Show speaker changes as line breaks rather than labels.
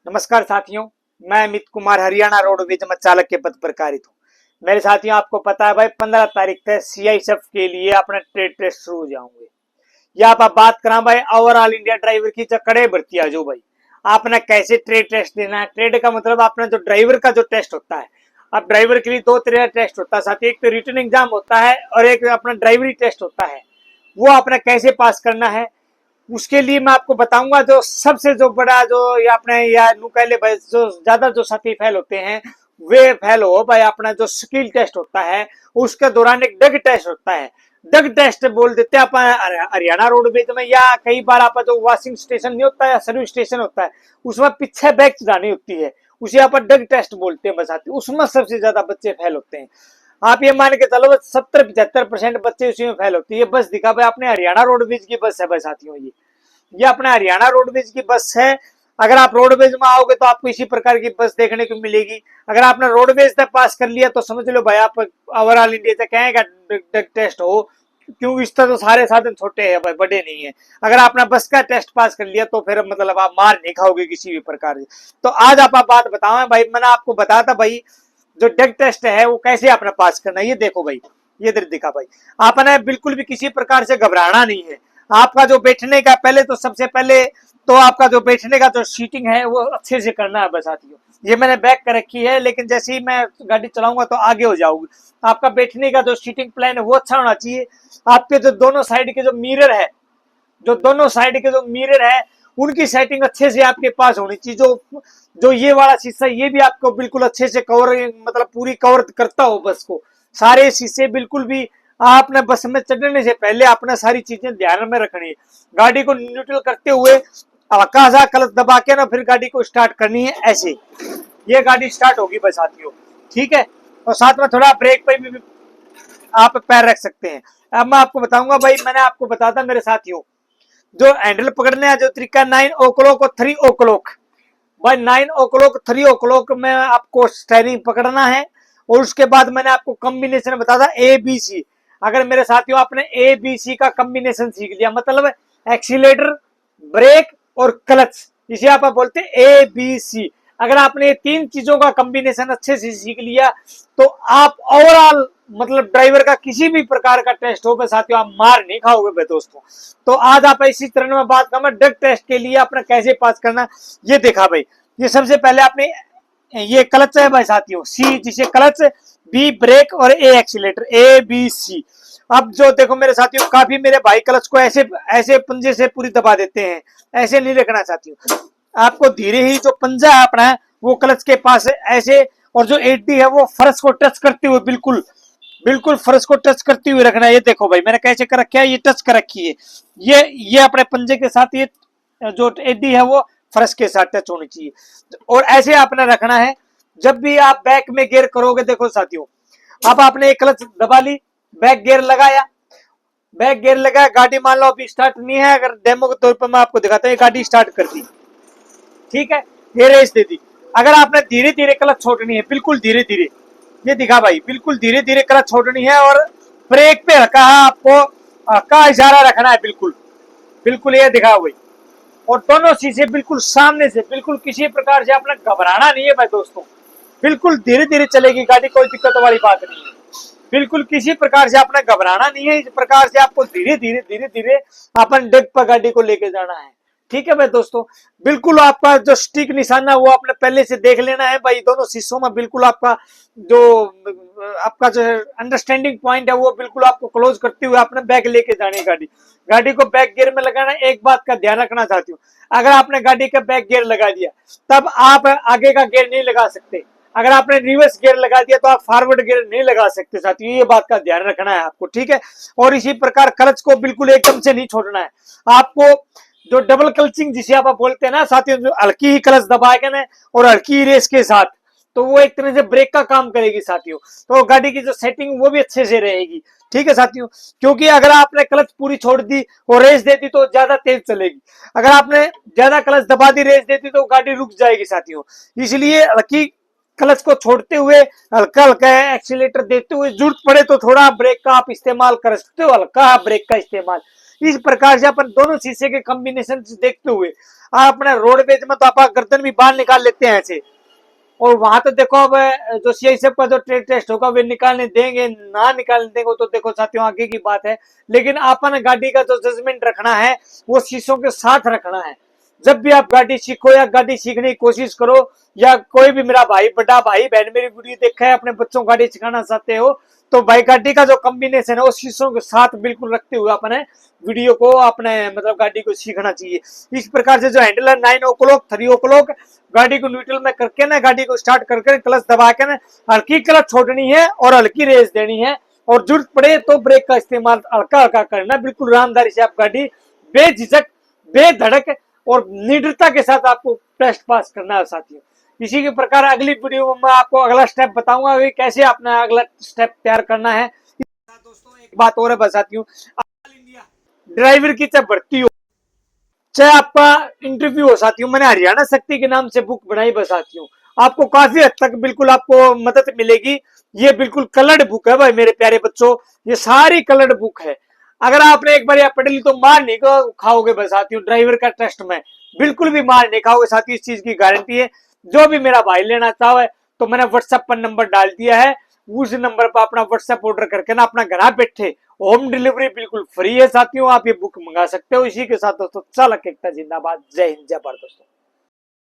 नमस्कार साथियों, मैं अमित कुमार हरियाणा रोडवेज में चालक के पद पर कार्यरत हूँ। मेरे साथियों, आपको पता है भाई 15 तारीख तक CISF के लिए अपना ट्रेड टेस्ट शुरू हो जाऊंगे। या आप बात करा भाई ओवरऑल इंडिया ड्राइवर की जो कड़े भर्ती आ जो भाई आपने कैसे ट्रेड टेस्ट देना है। ट्रेड का मतलब आपने जो ड्राइवर का जो टेस्ट होता है। अब ड्राइवर के लिए दो तरह का टेस्ट होता है साथियों, एक तो रिटन एग्जाम होता है और एक अपना ड्राइवरी टेस्ट होता है। वो आपने कैसे पास करना है उसके लिए मैं आपको बताऊंगा। जो सबसे जो बड़ा जो अपने या नुकैले जो ज्यादा जो साथी फेल होते हैं वे फेल हो भाई अपना जो स्किल टेस्ट होता है उसके दौरान एक डग टेस्ट होता है। डग टेस्ट बोल देते हैं आप हरियाणा रोडवेज में, या कई बार आप जो वॉशिंग स्टेशन नहीं होता है, सर्विस स्टेशन होता है, उसमें पीछे बैग चढ़ानी होती है, उसे आप डग टेस्ट बोलते हैं बसाती। उसमें सबसे ज्यादा बच्चे फेल होते हैं। आप ये मान के चलो 70-75% बच्चे उसी में फेल होते हैं। ये बस दिखा भाई अपने हरियाणा रोडवेज की बस है भाई साथियों। ये अपना हरियाणा रोडवेज की बस है। अगर आप रोडवेज में आओगे तो आपको इसी प्रकार की बस देखने को मिलेगी। अगर आपने रोडवेज तक पास कर लिया तो समझ लो भाई आप ओवरऑल इंडिया तक कहेगा टेस्ट हो, क्योंकि इस तरह तो सारे साधन छोटे हैं भाई, बड़े नहीं है। अगर आपने बस का टेस्ट पास कर लिया तो फिर मतलब आप मार नहीं खाओगे किसी भी प्रकार से। तो आज आप बात बताओ भाई, मैंने आपको बताया था भाई जो डग टेस्ट है वो कैसे आपने पास करना है। ये देखो भाई, ये दिखा भाई, आपने बिल्कुल भी किसी प्रकार से घबराना नहीं है। आपका जो बैठने का पहले तो सबसे पहले तो आपका जो बैठने का जो सीटिंग है वो अच्छे से करना है साथियों। ये मैंने बैक कर रखी है, लेकिन जैसे ही मैं गाड़ी चलाऊंगा तो आगे हो जाऊंगी। आपका बैठने का जो सीटिंग प्लान है वो अच्छा होना चाहिए। आपके जो दोनों साइड के जो मिरर है, जो दोनों साइड के जो मिरर है उनकी सेटिंग अच्छे से आपके पास होनी चाहिए। जो जो ये वाला शीशा ये भी आपको बिल्कुल अच्छे से कवर मतलब पूरी कवर करता हो बस को। सारे शीशे बिल्कुल भी आपने बस में चढ़ने से पहले अपने सारी चीजें ध्यान में रखनी है। गाड़ी को न्यूट्रल करते हुए हल्का सा क्लच दबा के ना फिर गाड़ी को स्टार्ट करनी है। ऐसे ये गाड़ी स्टार्ट होगी बस साथियों, ठीक है। और साथ में थोड़ा ब्रेक पे भी आप पैर रख सकते हैं। अब मैं आपको बताऊंगा भाई, मैंने आपको बताया मेरे साथियों जो हैंडल पकड़ने का जो तरीका 9 o'clock और 3 o'clock, भाई 9 o'clock 3 o'clock में आपको स्टेयरिंग पकड़ना है। और उसके बाद मैंने आपको कॉम्बिनेशन बताया था ABC। अगर मेरे साथियों आपने ABC का कॉम्बिनेशन सीख लिया, मतलब एक्सीलेटर, ब्रेक और क्लच, इसे आप बोलते हैं ABC। अगर आपने तीन चीजों का कॉम्बिनेशन अच्छे से सीख लिया तो आप ओवरऑल मतलब ड्राइवर का किसी भी प्रकार का टेस्ट हो साथियों आप मार नहीं खाओगे भाई दोस्तों। तो आज आप इसी तरह में बात करें ड्रग टेस्ट के लिए आपने कैसे पास करना। ये देखा भाई, ये सबसे पहले आपने ये क्लच है भाई साथियों, C जिसे क्लच, B ब्रेक और A एक्सीलेटर, ABC। अब जो देखो मेरे साथियों, काफी मेरे भाई क्लच को ऐसे ऐसे पंजे से पूरी दबा देते हैं, ऐसे नहीं रखना साथियों। आपको धीरे ही जो पंजा है अपना वो क्लच के पास है ऐसे, और जो 80 है वो फर्श को टच करते हुए बिल्कुल बिल्कुल फर्श को टच करते हुए रखना है। ये देखो भाई मैंने कैसे कर रखा है, ये टच कर रखी है। ये अपने पंजे के साथ ये जो 80 है वो फर्श के साथ टच होनी चाहिए। और ऐसे आपने रखना है। जब भी आप बैक में गियर करोगे, देखो साथियों अब आपने एक क्लच दबा ली, बैक गियर लगाया, बैक गियर लगाया, गाड़ी मान लो अभी स्टार्ट नहीं है। अगर डेमो के तौर पर मैं आपको दिखाता हूँ, गाड़ी स्टार्ट कर दी, ठीक है, ये रेस दे दी। अगर आपने धीरे धीरे क्लच छोड़नी है, बिल्कुल धीरे धीरे, ये दिखा भाई बिल्कुल धीरे धीरे क्लच छोड़नी है। और ब्रेक पे हल्का आपको हल्का इशारा रखना है, बिल्कुल बिल्कुल ये दिखा भाई। और दोनों शीशे बिल्कुल सामने से, बिल्कुल किसी प्रकार से आपने घबराना नहीं है भाई दोस्तों। बिल्कुल धीरे धीरे चलेगी गाड़ी, कोई दिक्कत वाली बात नहीं है। बिल्कुल किसी प्रकार से आपने घबराना नहीं है। इस प्रकार से आपको धीरे धीरे धीरे धीरे अपन डग पर गाड़ी को लेके जाना है, ठीक है भाई दोस्तों। बिल्कुल आपका जो स्टिक निशाना वो आपने पहले से देख लेना है भाई। दोनों शीशों में बिल्कुल आपका जो अंडरस्टैंडिंग पॉइंट है वो बिल्कुल आपको क्लोज करते हुए आपने बैग लेके जानी है। गाड़ी को बैक गियर में लगाना। एक बात का ध्यान रखना चाहती हूँ, अगर आपने गाड़ी का बैक गियर लगा दिया तब आप आगे का गियर नहीं लगा सकते। अगर आपने रिवर्स गियर लगा दिया तो आप फॉरवर्ड गियर नहीं लगा सकते साथियों, ये बात का ध्यान रखना है आपको, ठीक है। और इसी प्रकार क्लच को बिल्कुल एकदम से नहीं छोड़ना है आपको। जो डबल क्लचिंग जिसे आप बोलते हैं ना साथियों, जो हल्की ही क्लच दबाएगा ना और हल्की रेस के साथ, तो वो एक तरह से ब्रेक का काम करेगी साथियों। तो गाड़ी की जो सेटिंग वो भी अच्छे से रहेगी, ठीक है साथियों। क्योंकि अगर आपने क्लच पूरी छोड़ दी और रेस दे दी तो ज्यादा तेज चलेगी। अगर आपने ज्यादा क्लच दबा दी, रेस देती तो गाड़ी रुक जाएगी साथियों। इसलिए हल्की क्लच को छोड़ते हुए हल्का हल्का एक्सीलेटर देते हुए, जरूरत पड़े तो थोड़ा ब्रेक का आप इस्तेमाल कर सकते हो, हल्का ब्रेक का इस्तेमाल। इस प्रकार से अपन दोनों शीशे के कॉम्बिनेशन देखते हुए आप अपने रोडवेज में तो आप गर्दन भी बाहर निकाल लेते हैं ऐसे। और वहां तो देखो अब जो सीआईएसएफ का जो ट्रेड टेस्ट होगा वे निकालने देंगे ना निकालने देंगे तो देखो साथियों आगे की बात है। लेकिन अपन गाड़ी का जो जजमेंट रखना है वो शीशों के साथ रखना है। जब भी आप गाड़ी सीखो या गाड़ी सीखने की कोशिश करो, या कोई भी मेरा भाई बड़ा भाई बहन मेरी वीडियो देखा है अपने बच्चों को गाड़ी सिखाना चाहते हो तो भाई गाड़ी का जो कॉम्बिनेशन है वो शीशों के साथ बिल्कुल रखते हुए अपने वीडियो को अपने मतलब गाड़ी को सीखना चाहिए। इस प्रकार से जो हैंडल है 9 o'clock 3 o'clock गाड़ी को न्यूट्रल में करके ना गाड़ी को स्टार्ट करके क्लच दबा के ना हल्की क्लच छोड़नी है और हल्की रेस देनी है, और जरूरत पड़े तो ब्रेक का इस्तेमाल हल्का हल्का करना। बिल्कुल आरामदारी से आप गाड़ी बेझिझक बेधड़क और निडरता के साथ आपको टेस्ट पास करना है साथियों। इसी के प्रकार अगली वीडियो में मैं आपको अगला स्टेप बताऊंगा कि कैसे अपना अगला स्टेप तैयार करना है। दोस्तों एक बात और है बस साथियों, ड्राइवर की चाहे भर्ती हो चाहे आपका इंटरव्यू हो साथियों, मैंने हरियाणा शक्ति के नाम से बुक बनाई बस साथियों, आपको काफी हद तक बिल्कुल आपको मदद मिलेगी। ये बिल्कुल कलर्ड बुक है भाई मेरे प्यारे बच्चों, ये सारी कलर्ड बुक है। अगर आपने एक बार यह पढ़ ली तो मार नहीं खाओगे बस साथियों, ड्राइवर का टेस्ट में बिल्कुल भी मार नहीं खाओगे साथियों, इस चीज की गारंटी है। जो भी मेरा भाई लेना चाहे तो मैंने व्हाट्सएप पर नंबर डाल दिया है, उस नंबर पर अपना व्हाट्सएप ऑर्डर करके ना अपना घर बैठे होम डिलीवरी बिल्कुल फ्री है साथियों, आप ये बुक मंगा सकते हो। इसी के साथ दोस्तों चालक एकता जिंदाबाद, जय हिंद जय भारत दोस्तों।